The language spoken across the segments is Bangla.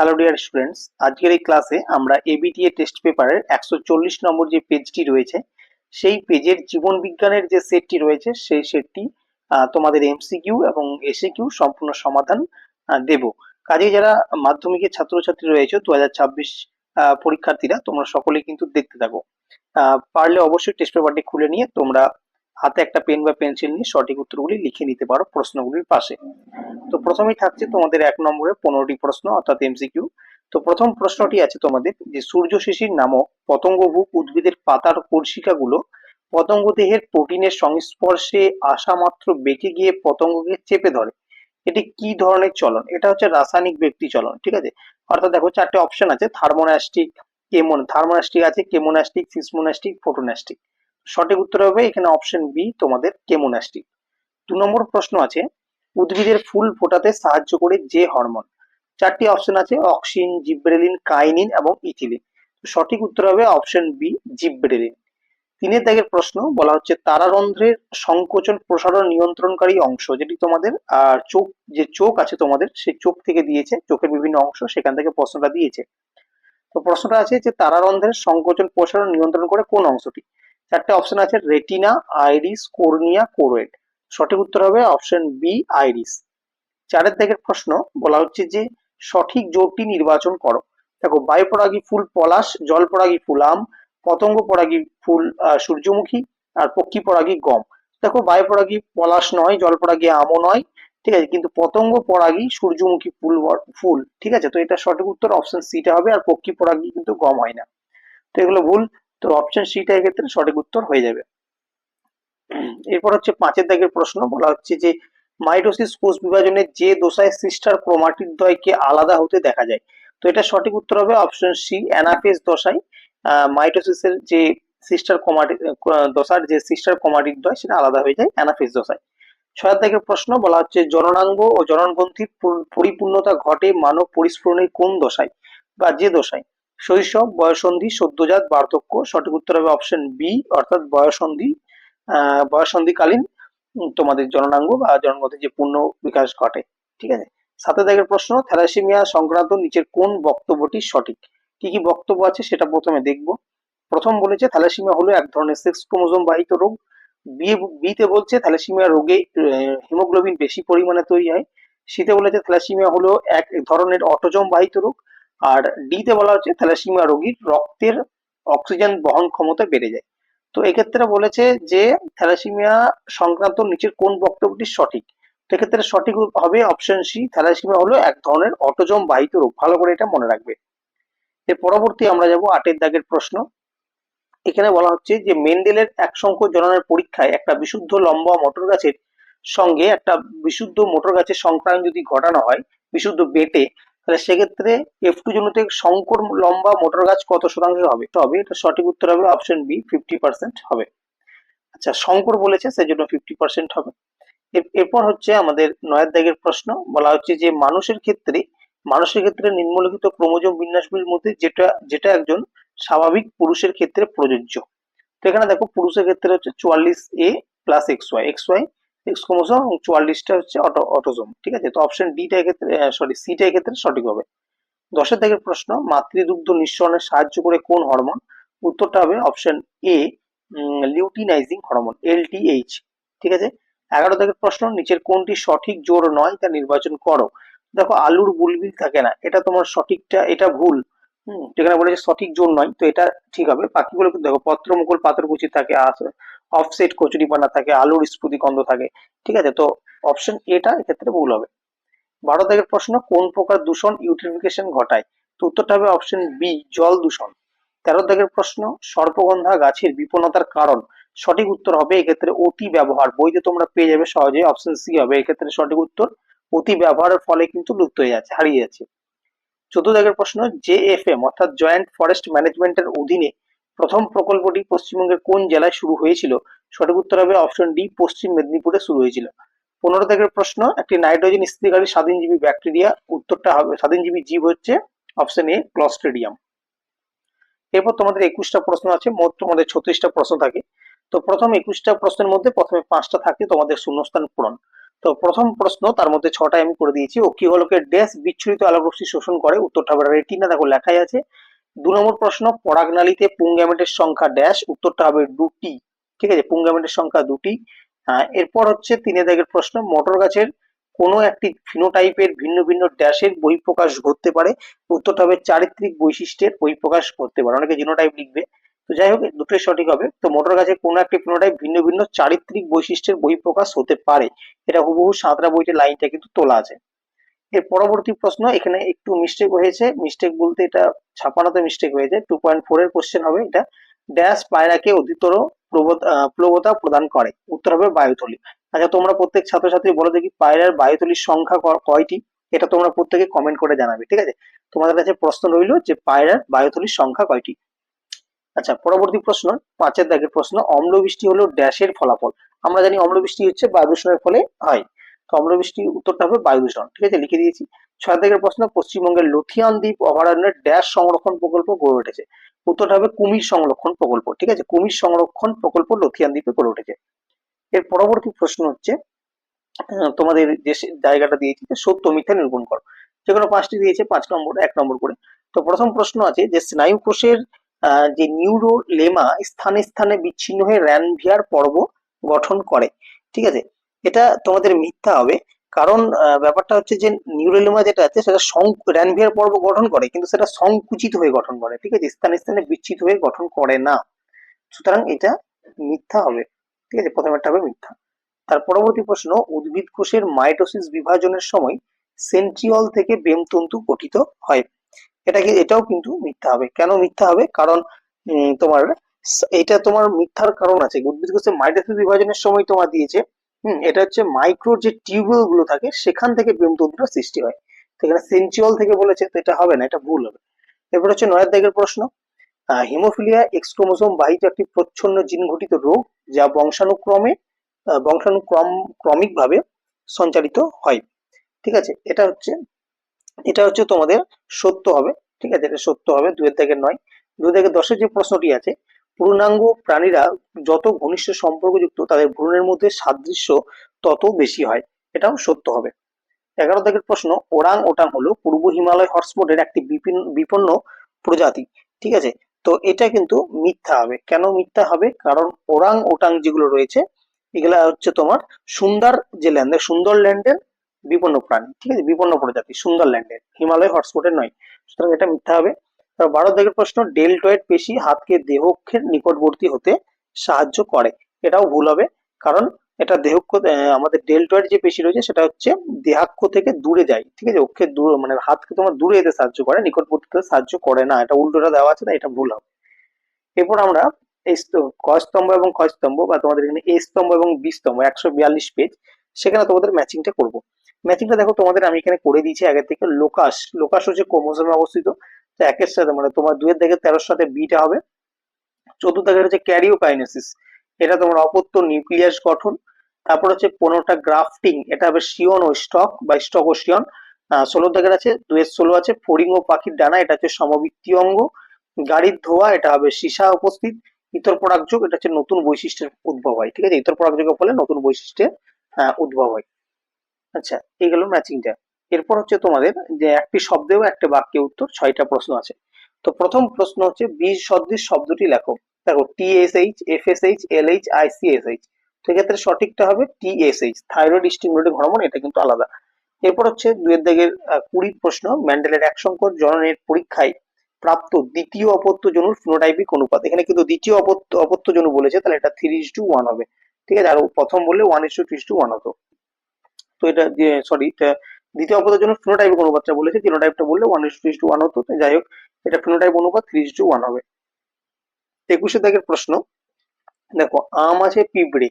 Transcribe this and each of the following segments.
হ্যালো ডিয়ার স্টুডেন্টস, আজকের এই ক্লাসে আমরা এবিটিএ টেস্ট পেপারের 140 নম্বর যে পেজটি রয়েছে সেই পেজের জীবন বিজ্ঞানের যে সেটটি রয়েছে সেই সেটটি তোমাদের এমসিকিউ এবং এসিকিউ সম্পূর্ণ সমাধান দেব। কাজেই যারা মাধ্যমিকের ছাত্রছাত্রী রয়েছে 2026 পরীক্ষার্থীরা, তোমরা সকলেই কিন্তু দেখতে থাকো। পারলে অবশ্যই টেস্ট পেপারটি খুলে নিয়ে তোমরা হাতে একটা পেন বা পেন্সিল নিয়ে সঠিক উত্তরগুলি লিখে নিতে পারো প্রশ্নগুলির পাশে। তো প্রথমেই থাকছে তোমাদের 1 নম্বরে 15টি প্রশ্ন অর্থাৎ এমসিকিউ। তো প্রথম প্রশ্নটি আছে তোমাদের যে সূর্য শিশির নামক পতঙ্গভুক উদ্ভিদের পাতার কোষিকাগুলো পতঙ্গ দেহের প্রোটিনের সংস্পর্শে আসা মাত্র বেঁকে গিয়ে পতঙ্গকে চেপে ধরে। এটি কি ধরনের চলন? এটা হচ্ছে রাসায়নিক ব্যক্তি চলন, ঠিক আছে। অর্থাৎ দেখো 4টে অপশন আছে, থার্মোনাস্টিক, থার্মোনাস্টিক আছে, কেমোনাস্টিক, সিসমোনাস্টিক, ফোটোনাস্টিক। সঠিক উত্তর হবে এখানে অপশন বি তোমাদের কেমোনাস্টিক। 2 নম্বর প্রশ্ন আছে উদ্ভিদের ফুল ফোটাতে সাহায্য করে যে হরমোন। 4টি অপশন আছে, অক্সিন, জিব্রেলিন, কাইনিন এবং ইথিলিন। সঠিক উত্তর হবে অপশন বি জিব্রেলিন। 3-এর প্রশ্ন বলা হচ্ছে তারারন্ধ্রের সংকোচন প্রসারণ নিয়ন্ত্রণকারী অংশ, যেটি তোমাদের চোখ, যে চোখ আছে তোমাদের সেই চোখ থেকে দিয়েছে, চোখের বিভিন্ন অংশ সেখান থেকে প্রশ্নটা দিয়েছে। তো প্রশ্নটা আছে যে তারারন্ধ্রের সংকোচন প্রসারণ নিয়ন্ত্রণ করে কোন অংশটি। 4টে অপশন আছে, রেটিনা, আইরিস, কর্নিয়া, কোরোয়েড। সঠিক উত্তর হবে অপশন বি আইরিস। 4-এর প্রশ্ন বলা হচ্ছে যে সঠিক জোড়টি নির্বাচন করো। দেখো, বায়ুপরাগী ফুল পলাশ, জল পরাগী ফুল আম, পতঙ্গ পরাগী ফুল সূর্যমুখী, আর পক্ষী পরাগী গম। দেখো, বায়ুপরাগী পলাশ নয়, জল পরাগী আমও নয়, ঠিক আছে, কিন্তু পতঙ্গ পরাগী সূর্যমুখী ফুল, ঠিক আছে। তো এটা সঠিক উত্তর অপশন সিটা হবে, আর পক্ষী পরাগী কিন্তু গম হয় না। তো এগুলো ভুল। তো অপশন সিটা এক্ষেত্রে সঠিক উত্তর হয়ে যাবে। এরপর হচ্ছে 5-এর প্রশ্ন বলা হচ্ছে যে মাইটোসিস কোষ বিভাজনের যে দশায় সিস্টার ক্রোমাটিড দ্বয়কে আলাদা হতে দেখা যায়। তো এটা সঠিক উত্তর হবে অপশন সি অ্যানাফেজ দশায়। মাইটোসিসের যে সিস্টার ক্রোমাটিড দশার যে সিস্টার ক্রোমাটিড দ্বয় সেটা আলাদা হয়ে যায় অ্যানাফেজ দশায়। 6-এর প্রশ্ন বলা হচ্ছে জননাঙ্গ ও জননগ্রন্থির পরিপূর্ণতা ঘটে মানব পরিস্ফুরণের কোন দশায় বা যে দশায়। শৈশব, বয়ঃসন্ধি, সদ্যজাত, বার্ধক্য। সঠিক উত্তর হবে অপশন বি অর্থাৎ বয়ঃসন্ধি। বয়ঃসন্ধিকালীন তোমাদের জননাঙ্গ বা জননগ্রন্থির যে পূর্ণ বিকাশ ঘটে, ঠিক আছে। 7-এর প্রশ্ন থ্যালাসেমিয়া সংক্রান্ত নিচের কোন বক্তব্যটি সঠিক। কি কি বক্তব্য আছে সেটা প্রথমে দেখব। প্রথম বলেছে থ্যালাসেমিয়া হলো এক ধরনের সেক্স ক্রোমোজোম বাহিত রোগ। বিতে বলছে থ্যালাসেমিয়া রোগে হিমোগ্লোবিন বেশি পরিমাণে তৈরি হয়। সিতে বলেছে থ্যালাসেমিয়া হলো এক ধরনের অটোজোম বাহিত রোগ। আর ডিতে বলা হচ্ছে থ্যালাসেমিয়া রোগীর রক্তের অক্সিজেন বহন ক্ষমতা বেড়ে যায়। তো এক্ষেত্রে বলেছে যে থ্যালাসেমিয়া সংক্রান্ত নিচের কোন বক্তব্যটি সঠিক। তো এক্ষেত্রে সঠিক হবে অপশন সি, থ্যালাসেমিয়া হলো এক ধরনের অটোজোম বাহিত রোগ। ভালো করে এটা মনে রাখবে। এর পরবর্তী আমরা যাব 8-এর প্রশ্ন। এখানে বলা হচ্ছে যে মেন্ডেলের এক সংখ্যক জননের পরীক্ষায় একটা বিশুদ্ধ লম্বা মটর গাছের সঙ্গে একটা বিশুদ্ধ মোটর গাছের সংক্রায়ন যদি ঘটানো হয় বিশুদ্ধ বেটে, তাহলে সেক্ষেত্রে F2 জনিত সংকর লম্বা মোটর গাছ কত শতাংশ হবে। এটা সঠিক উত্তর হবে অপশন বি 50% হবে। আচ্ছা, সংকর বলেছে সেজন্য 50% হবে। এরপর হচ্ছে আমাদের 9-এর প্রশ্ন বলা হচ্ছে যে মানুষের ক্ষেত্রে নিম্নলিখিত ক্রোমোজোম বিন্যাসগুলির মধ্যে যেটা যেটা একজন স্বাভাবিক পুরুষের ক্ষেত্রে প্রযোজ্য। তো এখানে দেখো, পুরুষের ক্ষেত্রে হচ্ছে 44A plus XY x chromosome এবং 44টা হচ্ছে অটোজোম, ঠিক আছে। তো অপশন ডিটা এক্ষেত্রে সিটা এক্ষেত্রে সঠিক হবে। 10-এর প্রশ্ন মাতৃদুগ্ধ নিঃসরণে সাহায্য করে কোন হরমোন। উত্তরটা হবে option A luteinising hormone, LTH, ঠিক আছে। 11-এর প্রশ্ন নিচের কোনটি সঠিক জোড় নয় তা নির্বাচন করো। দেখো, আলুর বুলবিল থাকে না, এটা তোমার সঠিকটা, এটা ভুল। যেখানে বলেছে সঠিক জোড় নয়, তো এটা ঠিক হবে। বাকিগুলো কিন্তু দেখো, পত্রমুকুল পাথরকুচি থাকে, অফসেট কচুরিপানা থাকে, আলুর স্ফুতিকন্দ থাকে, ঠিক আছে। তো অপশন এটা এক্ষেত্রে ভুল হবে। 12-এর প্রশ্ন কোন প্রকার দূষণ ইউট্রিফিকেশন ঘটায়। তো উত্তরটা হবে অপশন বি জল দূষণ। 13-এর প্রশ্ন সর্পগন্ধা গাছের বিপন্নতার কারণ। সঠিক উত্তর হবে এক্ষেত্রে অতি ব্যবহার। বইতে তোমরা পেয়ে যাবে সহজে, অপশন সি হবে এক্ষেত্রে সঠিক উত্তর। অতি ব্যবহারের ফলে কিন্তু লুপ্ত হয়ে যাচ্ছে, হারিয়ে যাচ্ছে। 14-এর প্রশ্ন JFM অর্থাৎ জয়েন্ট ফরেস্ট ম্যানেজমেন্টের অধীনে প্রথম প্রকল্পটি পশ্চিমবঙ্গের কোন জেলায় শুরু হয়েছিল। সঠিক উত্তর হবে অপশন ডি পশ্চিম মেদিনীপুরে শুরু হয়েছিল। 15-এর প্রশ্ন একটি নাইট্রোজেন স্থিতিকারী স্বাধীনজীবী ব্যাকটেরিয়া। উত্তরটা হবে স্বাধীনজীবী জীব হচ্ছে অপশন এ ক্লস্ট্রিডিয়াম। এরপর তোমাদের 21টা প্রশ্ন আছে, মোট তোমাদের 36টা প্রশ্ন থাকে। তো প্রথম 21টা প্রশ্নের মধ্যে প্রথমে 5টা থাকে তোমাদের শূন্যস্থান পূরণ। তো প্রথম প্রশ্ন, তার মধ্যে ছটা আমি করে দিয়েছি। অক্ষিগোলকে ড্যাশ বিচ্ছুরিত আলোকরশ্মি শোষণ করে, উত্তরটা হবে রেটিনা, দেখো লেখাই আছে। 2 নম্বর প্রশ্ন, পরাগনালীতে পুংগ্যামেটের সংখ্যা ড্যাশ, উত্তরটা হবে 2টি। ঠিক আছে, পুংগ্যামেটের সংখ্যা 2টি। এরপর হচ্ছে 3 দাগের প্রশ্ন, মটর গাছের কোনো একটি ফিনোটাইপের ভিন্ন ভিন্ন ড্যাশের বহিঃপ্রকাশ ঘটতে পারে, উত্তরটা হবে চারিত্রিক বৈশিষ্ট্যের বহিঃপ্রকাশ ঘটতে পারে। অনেকে জিনোটাইপ লিখবে, তো যাই হোক দুটোই সঠিক হবে। তো মোটর গাছের কোনো একটি ফিনোটাইপ ভিন্ন ভিন্ন চারিত্রিক বৈশিষ্ট্যের বহিঃপ্রকাশ হতে পারে, এটা হুবহু সাঁতরা বইতে লাইনটা কিন্তু তোলা আছে। এর পরবর্তী প্রশ্ন, এখানে একটু মিস্টেক হয়েছে, মিস্টেক বলতে এটা ছাপানোতে মিস্টেক হয়েছে। 2.4 এর কোশ্চেন হবে এটা, ড্যাশ পায়রাকে অধিকতর প্লবতা প্রদান করে, উত্তর হবে বায়ুথলি। আচ্ছা তোমরা প্রত্যেক ছাত্রছাত্রী বলো দেখি পায়রার বায়ুথলির সংখ্যা কয়টি, এটা তোমরা প্রত্যেকে কমেন্ট করে জানাবে, ঠিক আছে। তোমাদের কাছে প্রশ্ন রইল যে পায়রার বায়ুথলির সংখ্যা কয়টি। আচ্ছা পরবর্তী প্রশ্ন, 5 দাগের প্রশ্ন, অম্লবৃষ্টি হলো ড্যাশের ফলাফল। আমরা জানি অম্লবৃষ্টি হচ্ছে বায়ু দূষণের ফলে হয়, তো অম্লবৃষ্টি উত্তরটা হবে বায়ু দূষণ, ঠিক আছে, লিখে দিয়েছি। 6 দাগের প্রশ্ন, পশ্চিমবঙ্গের লথিয়ান দ্বীপ অভয়ারণ্যের ড্যাশ সংরক্ষণ প্রকল্প গড়ে উঠেছে, উত্তরটা হবে কুমির সংরক্ষণ প্রকল্প, ঠিক আছে, কুমির সংরক্ষণ প্রকল্প লথিয়ান দ্বীপে গড়ে উঠেছে। এর পরবর্তী প্রশ্ন হচ্ছে, তোমাদের যে জায়গাটা দিয়েছি যে সত্য মিথ্যা নিরূপণ করো, যে কোনো 5টি দিয়েছে, 5 নম্বর 1 নম্বর করে। তো প্রথম প্রশ্ন আছে যে স্নায়ু কোষের যে নিউরোলেমা স্থানে স্থানে বিচ্ছিন্ন হয়ে র্যানভিয়ার পর্ব গঠন করে, ঠিক আছে, এটা তোমাদের মিথ্যা হবে। কারণ ব্যাপারটা হচ্ছে যে নিউরোলেমা যেটা আছে সেটা র্যানভিয়ার পর্ব গঠন করে, কিন্তু সেটা সংকুচিত হয়ে গঠন করে, ঠিক আছে, স্থানে স্থানে বিচ্ছিত হয়ে গঠন করে না, সুতরাং এটা মিথ্যা হবে, ঠিক আছে, প্রথমেরটা হবে মিথ্যা। তার পরবর্তী প্রশ্ন, উদ্ভিদ কোষের মাইটোসিস বিভাজনের সময় সেন্ট্রিওল থেকে বেমতন্তু গঠিত হয়, এটাও কিন্তু মিথ্যা হবে। কেন মিথ্যা হবে? কারণ তোমার এটা তোমার মিথ্যার কারণ আছে, উদ্ভিদ কোষের মাইটোসিস বিভাজনের সময় তোমার দিয়েছে, এটা হচ্ছে মাইক্রো যে টিউবুল গুলো থাকে সেখান থেকে বেমতন্তুটা সৃষ্টি হয়, তো এখানে সেন্ট্রিওল থেকে বলেছে, তো এটা হবে না, এটা ভুল হবে। এরপর হচ্ছে 9 দাগের প্রশ্ন, হিমোফিলিয়া এক্স ক্রোমোসোম বাহিত একটি প্রচ্ছন্ন জিন ঘটিত রোগ, যা ক্রমিক ভাবে সঞ্চালিত হয়, ঠিক আছে, এটা হচ্ছে তোমাদের সত্য হবে, ঠিক আছে, এটা সত্য হবে। 2 দাগের নয়। 2 দাগের 10-এর যে প্রশ্নটি আছে, পূর্ণাঙ্গ প্রাণীরা যত ঘনিষ্ঠ সম্পর্কযুক্ত তাদের ভ্রূণের মধ্যে সাদৃশ্য তত বেশি হয়, এটাও সত্য হবে। 11 দাগের প্রশ্ন, ওরাং ওটাং হলো পূর্ব হিমালয় হটস্পটের একটি বিপন্ন প্রজাতি, ঠিক আছে, তো এটা কিন্তু মিথ্যা হবে। কেন মিথ্যা হবে? কারণ ওরাং ওটাং যেগুলো রয়েছে এগুলা হচ্ছে তোমার সুন্দর যে ল্যান্ড, সুন্দর ল্যান্ডের বিপন্ন প্রাণী, ঠিক আছে, বিপন্ন প্রজাতি সুন্দর ল্যান্ডের, হিমালয় হটস্পটের নয়, সুতরাং এটা মিথ্যা হবে। 12 দাগের প্রশ্ন, ডেলটয়েড পেশি হাতকে দেহক্ষের নিকটবর্তী হতে সাহায্য করে, এটাও ভুল হবে। কারণ এটা দেহক্ষ, আমাদের ডেলটয়েড যে পেশি রয়েছে সেটা হচ্ছে দেহাক্ষ থেকে দূরে যায়, ঠিক আছে, অক্ষের দূর মানে হাতকে তোমার দূরে যেতে সাহায্য করে, নিকটবর্তী হতে সাহায্য করে না, এটা উল্টোটা দেওয়া আছে, তাই এটা ভুল হবে। এরপর আমরা ক স্তম্ভ এবং খ স্তম্ভ বা তোমাদের এখানে এ স্তম্ভ এবং বি স্তম্ভ 142 পেজ, সেখানে তোমাদের ম্যাচিংটা করব। ম্যাচিংটা দেখো তোমাদের আমি এখানে করে দিয়েছি আগে থেকে। লোকাস, লোকাস হচ্ছে ক্রোমোসোমে অবস্থিত, তো 1-এর সাথে মানে তোমার 2-এর দাগের 13-এর সাথে বিটা হবে। 14 দাগের হচ্ছে ক্যারিওকাইনেসিস, এটা তোমার অপত্য নিউক্লিয়াস গঠন। তারপর হচ্ছে 15টা গ্রাফটিং, এটা হবে শিয়ন ও স্টক বা স্টক ও শিয়ন। 16 দাগের আছে 2-এর 16 আছে ফড়িং ও পাখির ডানা, এটা হচ্ছে সমবৃত্তীয় অঙ্গ। গাড়ির ধোয়া, এটা হবে সীসা উপস্থিত। ইতর পরাগযোগ, এটা হচ্ছে নতুন বৈশিষ্ট্যের উদ্ভব হয়, ঠিক আছে, ইতর পরাগযোগের ফলে নতুন বৈশিষ্ট্যের উদ্ভব হয়। আচ্ছা এই গেল ম্যাচিংটা। এরপর হচ্ছে তোমাদের যে একটি শব্দে ও একটা বাক্যে উত্তর, 6টা প্রশ্ন আছে। তো প্রথম প্রশ্ন হচ্ছে বীজ সদৃশ শব্দটি লেখো, দেখো TSH FSH LH ICSH, তো এক্ষেত্রে সঠিকটা হবে TSH, থাইরয়েড স্টিমুলেটিং হরমোন, এটা কিন্তু আলাদা। এরপর হচ্ছে 2-এর দাগের 20 প্রশ্ন, ম্যান্ডেলের এক সংকর জননের পরীক্ষায় প্রাপ্ত দ্বিতীয় অপত্য জনুর ফিনোটাইপিক অনুপাত, এখানে কিন্তু দ্বিতীয় অপত্য জনু বলেছে, তাহলে এটা 3:1 হবে, ঠিক আছে, আর প্রথম বললে 1:2:1 হতো, তো এটা সরি, দ্বিতীয় অপদের জন্য ফিনোটাইপিক অনুপাতটা বলেছে, জিনোটাইপটা বললে 1:1 হতো, তো যাই হোক এটা ফিনোটাইপ অনুপাত 3:1 হবে। 21-এর দাগের প্রশ্ন, দেখো আম আছে পিঁপড়ে,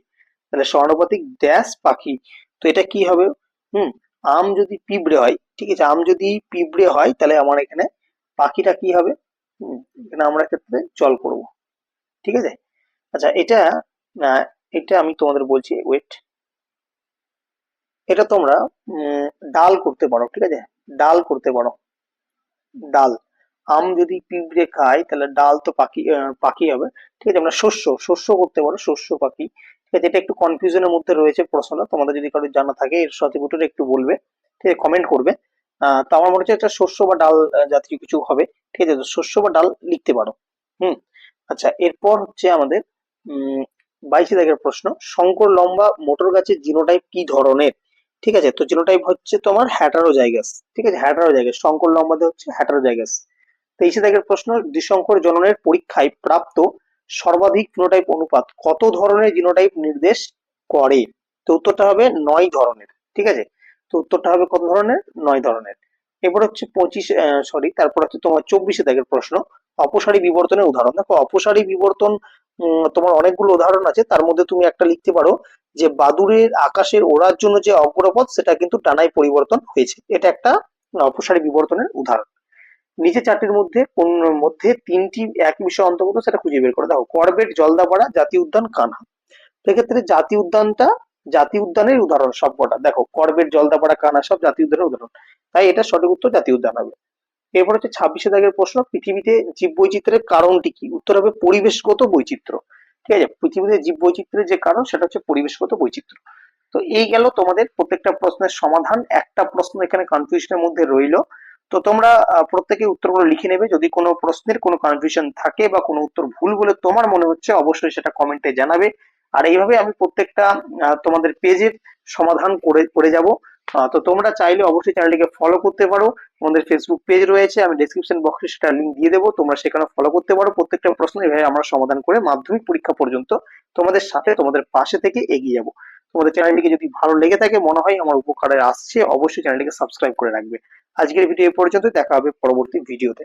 তাহলে সমানুপাতিক ড্যাশ পাখি, তো এটা কি হবে? হুম, আম যদি পিঁপড়ে হয়, ঠিক আছে, আম যদি পিঁপড়ে হয় তাহলে আমার এখানে পাখিটা কি হবে? এখানে আমরা ক্ষেত্রে জল করব, ঠিক আছে। আচ্ছা আহ, এটা আমি তোমাদের বলছি, ওয়েট, এটা তোমরা ডাল করতে পারো, ঠিক আছে, ডাল করতে পারো, ডাল। আম যদি পিঁপড়ে খায় তাহলে ডাল তো পাখি পাখি হবে, ঠিক আছে, আমরা শস্য শস্য করতে পারো, শস্য পাখি, ঠিক আছে, এটা একটু কনফিউশনের মধ্যে রয়েছে প্রশ্নটা, তোমাদের যদি কারো জানা থাকে এর সঠিক উত্তরটা একটু বলবে, ঠিক আছে, কমেন্ট করবে। তো আমার মনে হচ্ছে এটা শস্য বা ডাল জাতীয় কিছু হবে। ঠিক আছে, তো শস্য বা ডাল লিখতে পারো। হুম। আচ্ছা, এরপর হচ্ছে আমাদের 22 দাগের প্রশ্ন, শঙ্কর লম্বা মোটর গাছের জিনোটাইপ কি ধরনের? ঠিক আছে, তো জিনোটাইপ হচ্ছে তোমার হ্যাটারোজাইগাস। ঠিক আছে, হ্যাটারোজাইগাস, শঙ্কর লম্বাতে হচ্ছে হ্যাটারোজাইগাস। 23 দাগের প্রশ্ন, দ্বিশঙ্কর জননের পরীক্ষায় প্রাপ্ত সর্বাধিক জিনোটাইপ অনুপাত কত ধরনের জিনোটাইপ নির্দেশ করে? তো উত্তরটা হবে 9 ধরনের। ঠিক আছে, তো উত্তরটা হবে কত ধরনের? 9 ধরনের। এবার হচ্ছে তারপর হচ্ছে তোমার 24 দাগের প্রশ্ন, অপসারী বিবর্তনের উদাহরণ। দেখো, অপসারী বিবর্তন তোমার অনেকগুলো উদাহরণ আছে, তার মধ্যে তুমি একটা লিখতে পারো যে বাদুড়ের আকাশের ওড়ার জন্য যে অগ্রপথ সেটা কিন্তু ডানায় পরিবর্তন হয়েছে, এটা একটা অপসারী বিবর্তনের উদাহরণ। নিচে চারটির মধ্যে তিনটি এক বিষয় অন্তর্গত, সেটা খুঁজে বের করে। দেখো, করবেট, জলদাপাড়া, জাতীয় উদ্যান, কানহা। সেক্ষেত্রে জাতীয় উদ্যানের উদাহরণ সবকটা। দেখো, করবেট, জলদাপাড়া, কানহা সব জাতীয় উদ্যানের উদাহরণ, তাই এটা সঠিক উত্তর জাতীয় উদ্যান হবে। এরপর হচ্ছে 26 দাগের প্রশ্ন, পৃথিবীতে জীববৈচিত্র্যের কারণটি কি? উত্তর হবে পরিবেশগত বৈচিত্র্য। ঠিক আছে, পৃথিবীতে জীববৈচিত্র্যের যে কারণ সেটা হচ্ছে পরিবেশগত বৈচিত্র্য। তো এই গেল তোমাদের প্রত্যেকটা প্রশ্নের সমাধান। একটা প্রশ্ন এখানে কনফিউশনের মধ্যে রইলো, তো তোমরা প্রত্যেকে উত্তরগুলো লিখে নেবে। যদি কোনো প্রশ্নের কোনো কনফিউশন থাকে বা কোনো উত্তর ভুল বলে তোমার মনে হচ্ছে, অবশ্যই সেটা কমেন্টে জানাবে। আর এইভাবে আমি প্রত্যেকটা তোমাদের পেজের সমাধান করে করে যাব। তো তোমরা চাইলে অবশ্যই চ্যানেলটিকে ফলো করতে পারো। আমাদের ফেসবুক পেজ রয়েছে, আমি ডেসক্রিপশন বক্সে সেটা লিঙ্ক দিয়ে দেবো, তোমরা সেখানে ফলো করতে পারো। প্রত্যেকটা প্রশ্ন এভাবে আমরা সমাধান করে মাধ্যমিক পরীক্ষা পর্যন্ত তোমাদের সাথে, তোমাদের পাশে থেকে এগিয়ে যাবো। তোমাদের চ্যানেলটিকে যদি ভালো লেগে থাকে, মনে হয় আমার উপকারে আসছে, অবশ্যই চ্যানেলটিকে সাবস্ক্রাইব করে রাখবে। আজকের ভিডিও এ পর্যন্ত, দেখা হবে পরবর্তী ভিডিওতে।